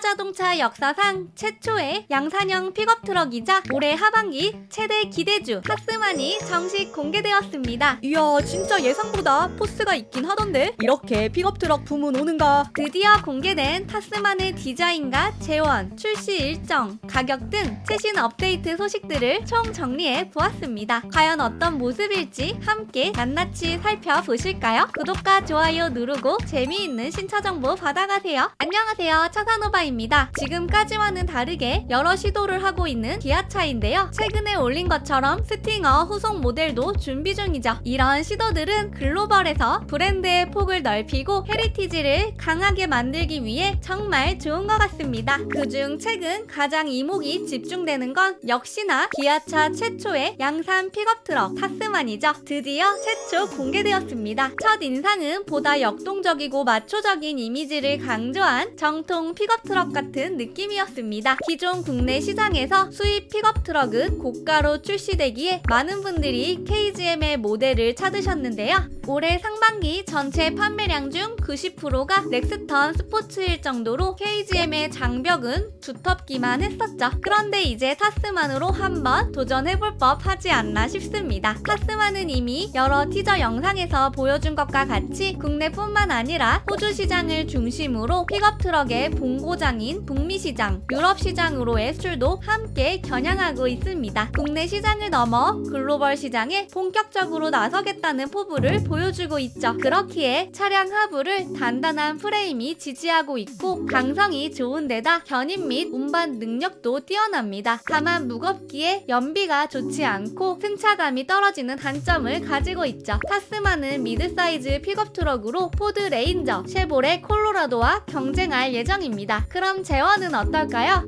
기아자동차 역사상 최초의 양산형 픽업트럭이자 올해 하반기 최대 기대주 타스만이 정식 공개되었습니다. 이야, 진짜 예상보다 포스가 있긴 하던데? 이렇게 픽업트럭 부문 오는가? 드디어 공개된 타스만의 디자인과 재원, 출시 일정, 가격 등 최신 업데이트 소식들을 총 정리해 보았습니다. 과연 어떤 모습일지 함께 낱낱이 살펴보실까요? 구독과 좋아요 누르고 재미있는 신차 정보 받아가세요. 안녕하세요, 차산오바입니다. 지금까지와는 다르게 여러 시도를 하고 있는 기아차인데요. 최근에 올린 것처럼 스팅어 후속 모델도 준비 중이죠. 이런 시도들은 글로벌에서 브랜드의 폭을 넓히고 헤리티지를 강하게 만들기 위해 정말 좋은 것 같습니다. 그중 최근 가장 이목이 집중되는 건 역시나 기아차 최초의 양산 픽업트럭 타스만이죠. 드디어 최초 공개되었습니다. 첫 인상은 보다 역동적이고 마초적인 이미지를 강조한 정통 픽업트럭 같은 느낌이었습니다. 기존 국내 시장에서 수입 픽업트럭은 고가로 출시되기에 많은 분들이 KGM의 모델을 찾으셨는데요. 올해 상반기 전체 판매량 중 90%가 렉스턴 스포츠일 정도로 KGM의 장벽은 두텁기만 했었죠. 그런데 이제 타스만으로 한번 도전해볼 법하지 않나 싶습니다. 타스만은 이미 여러 티저 영상에서 보여준 것과 같이 국내뿐만 아니라 호주 시장을 중심으로 픽업트럭의 본고장인 북미 시장, 유럽 시장으로의 수출도 함께 겨냥하고 있습니다. 국내 시장을 넘어 글로벌 시장에 본격적으로 나서겠다는 포부를 보여주고 있죠. 그렇기에 차량 하부를 단단한 프레임이 지지하고 있고 강성이 좋은 데다 견인 및 운반 능력도 뛰어납니다. 다만 무겁기에 연비가 좋지 않고 승차감이 떨어지는 단점을 가지고 있죠. 타스만은 미드사이즈 픽업트럭으로 포드 레인저, 쉐보레 콜로라도와 경쟁할 예정입니다. 그럼 재원은 어떨까요?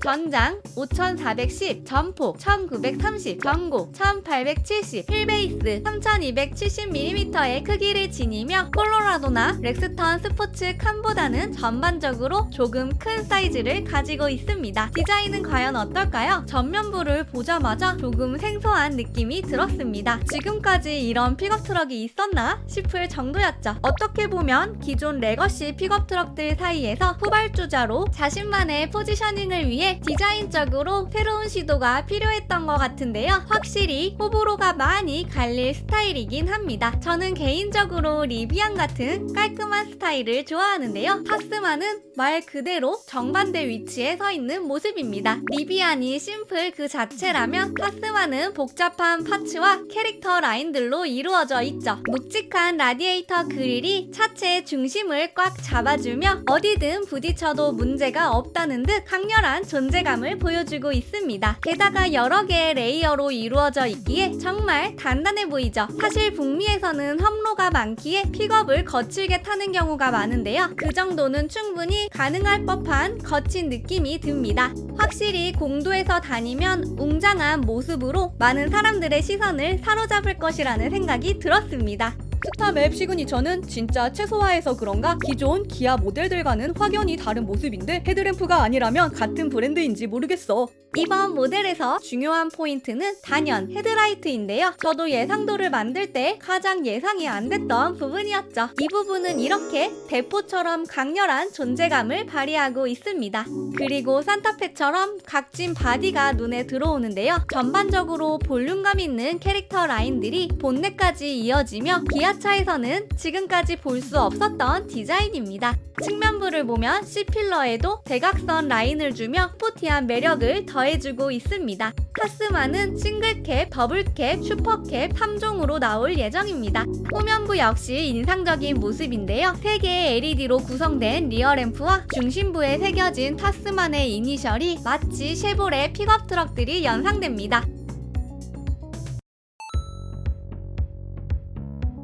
전장 5410, 전폭 1930, 전고 1870, 휠베이스 3270mm의 크기를 지니며 콜로라도나 렉스턴 스포츠 칸보다는 전반적으로 조금 큰 사이즈를 가지고 있습니다. 디자인은 과연 어떨까요? 전면부를 보자마자 조금 생소한 느낌이 들었습니다. 지금까지 이런 픽업트럭이 있었나 싶을 정도였죠. 어떻게 보면 기존 레거시 픽업트럭들 사이에서 후발주자로 자신만의 포지셔닝을 위해 디자인적으로 새로운 시도가 필요했던 것 같은데요. 확실히 호불호가 많이 갈릴 스타일이긴 합니다. 저는 개인적으로 리비안 같은 깔끔한 스타일을 좋아하는데요. 타스만은 말 그대로 정반대 위치에 서 있는 모습입니다. 리비안이 심플 그 자체라면 타스만은 복잡한 파츠와 캐릭터 라인들로 이루어져 있죠. 묵직한 라디에이터 그릴이 차체의 중심을 꽉 잡아주며 어디든 부딪혀도 문제가 없다는 듯 강렬한 존재감을 보여주고 있습니다. 게다가 여러 개의 레이어로 이루어져 있기에 정말 단단해 보이죠. 사실 북미에서는 험로가 많기에 픽업을 거칠게 타는 경우가 많은데요. 그 정도는 충분히 가능할 법한 거친 느낌이 듭니다. 확실히 공도에서 다니면 웅장한 모습으로 많은 사람들의 시선을 사로잡을 것이라는 생각이 들었습니다. 스타맵 시그니처는 진짜 최소화해서 그런가 기존 기아 모델들과는 확연히 다른 모습인데 헤드램프가 아니라면 같은 브랜드인지 모르겠어. 이번 모델에서 중요한 포인트는 단연 헤드라이트인데요. 저도 예상도를 만들 때 가장 예상이 안 됐던 부분이었죠. 이 부분은 이렇게 대포처럼 강렬한 존재감을 발휘하고 있습니다. 그리고 산타페처럼 각진 바디가 눈에 들어오는데요. 전반적으로 볼륨감 있는 캐릭터 라인들이 본넷까지 이어지며 기아차에서는 지금까지 볼 수 없었던 디자인입니다. 측면부를 보면 C필러에도 대각선 라인을 주며 스포티한 매력을 더해주고 있습니다. 타스만은 싱글캡, 더블캡, 슈퍼캡 3종으로 나올 예정입니다. 후면부 역시 인상적인 모습인데요. 3개의 LED로 구성된 리어램프와 중심부에 새겨진 타스만의 이니셜이 마치 쉐보레 픽업 트럭들이 연상됩니다.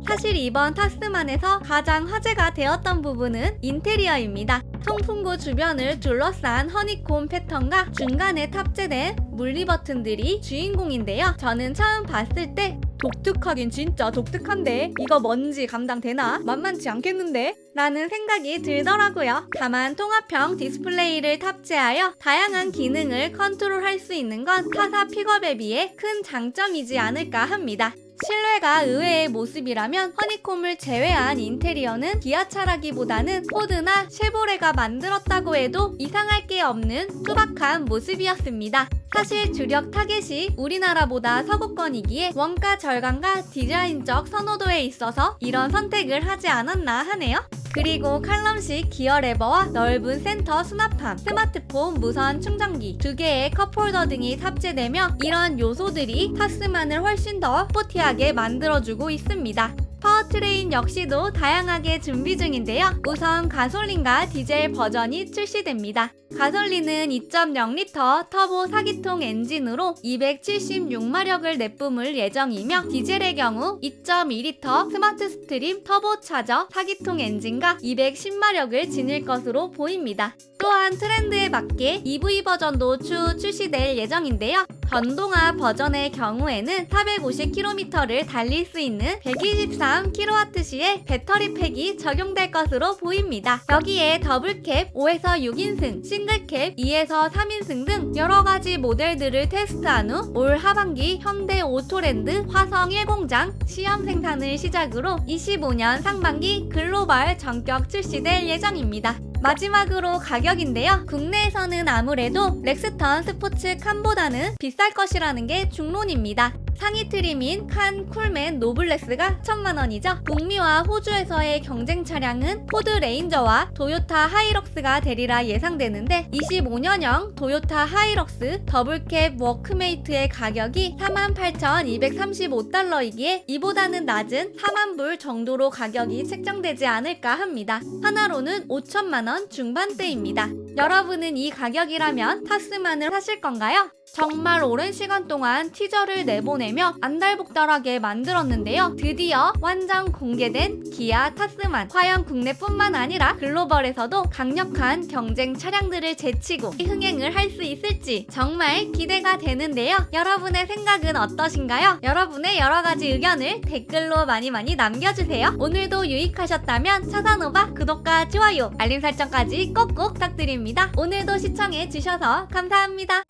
사실 이번 타스만에서 가장 화제가 되었던 부분은 인테리어입니다. 통풍구 주변을 둘러싼 허니콤 패턴과 중간에 탑재된 물리 버튼들이 주인공인데요. 저는 처음 봤을 때 독특하긴 진짜 독특한데 이거 뭔지 감당되나? 만만치 않겠는데? 라는 생각이 들더라고요. 다만 통합형 디스플레이를 탑재하여 다양한 기능을 컨트롤할 수 있는 건 타사 픽업에 비해 큰 장점이지 않을까 합니다. 실내가 의외의 모습이라면 허니콤을 제외한 인테리어는 기아 차라기보다는 포드나 쉐보레가 만들었다고 해도 이상할 게 없는 투박한 모습이었습니다. 사실 주력 타겟이 우리나라보다 서구권이기에 원가 절감과 디자인적 선호도에 있어서 이런 선택을 하지 않았나 하네요. 그리고 칼럼식 기어 레버와 넓은 센터 수납함, 스마트폰 무선 충전기, 2개의 컵홀더 등이 탑재되며 이런 요소들이 타스만을 훨씬 더 스포티하게 만들어주고 있습니다. 파워트레인 역시도 다양하게 준비 중인데요. 우선 가솔린과 디젤 버전이 출시됩니다. 가솔린은 2.0L 터보 4기통 엔진으로 276마력을 내뿜을 예정이며 디젤의 경우 2.2L 스마트 스트림 터보 차저 4기통 엔진과 210마력을 지닐 것으로 보입니다. 또한 트렌드에 맞게 EV 버전도 추후 출시될 예정인데요. 전동화 버전의 경우에는 450km를 달릴 수 있는 123kWh의 배터리 팩이 적용될 것으로 보입니다. 여기에 더블캡 5에서 6인승, 싱글캡 2에서 3인승 등 여러가지 모델들을 테스트한 후 올 하반기 현대 오토랜드 화성 1공장 시험 생산을 시작으로 25년 상반기 글로벌 전격 출시될 예정입니다. 마지막으로 가격인데요. 국내에서는 아무래도 렉스턴 스포츠 칸보다는 비쌀 것이라는 게 중론입니다. 상위 트림인 칸 쿨맨 노블레스가 1000만원이죠. 북미와 호주에서의 경쟁 차량은 포드 레인저와 토요타 하이럭스가 되리라 예상되는데 25년형 토요타 하이럭스 더블캡 워크메이트의 가격이 48,235달러이기에 이보다는 낮은 4만불 정도로 가격이 책정되지 않을까 합니다. 하나로는 5천만원 중반대입니다. 여러분은 이 가격이라면 타스만을 사실 건가요? 정말 오랜 시간 동안 티저를 내보내며 안달복달하게 만들었는데요. 드디어 완전 공개된 기아 타스만. 과연 국내뿐만 아니라 글로벌에서도 강력한 경쟁 차량들을 제치고 흥행을 할 수 있을지 정말 기대가 되는데요. 여러분의 생각은 어떠신가요? 여러분의 여러가지 의견을 댓글로 많이 남겨주세요. 오늘도 유익하셨다면 차산오바 구독과 좋아요, 알림 설정까지 꼭꼭 부탁드립니다. 오늘도 시청해주셔서 감사합니다.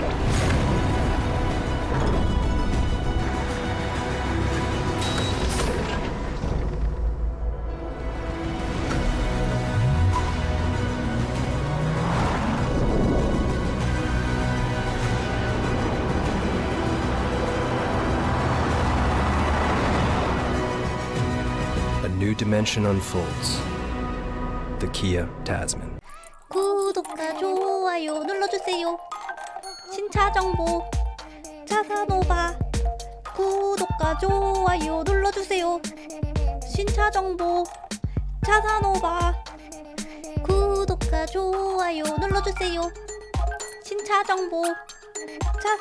A new dimension unfolds. The Kia Tasman. 구독과 좋아요 눌러주세요. 신차 정보 차산오바. 구독과 좋아요 눌러주세요. 신차 정보 차산오바. 구독과 좋아요 눌러주세요. 신차 정보 차산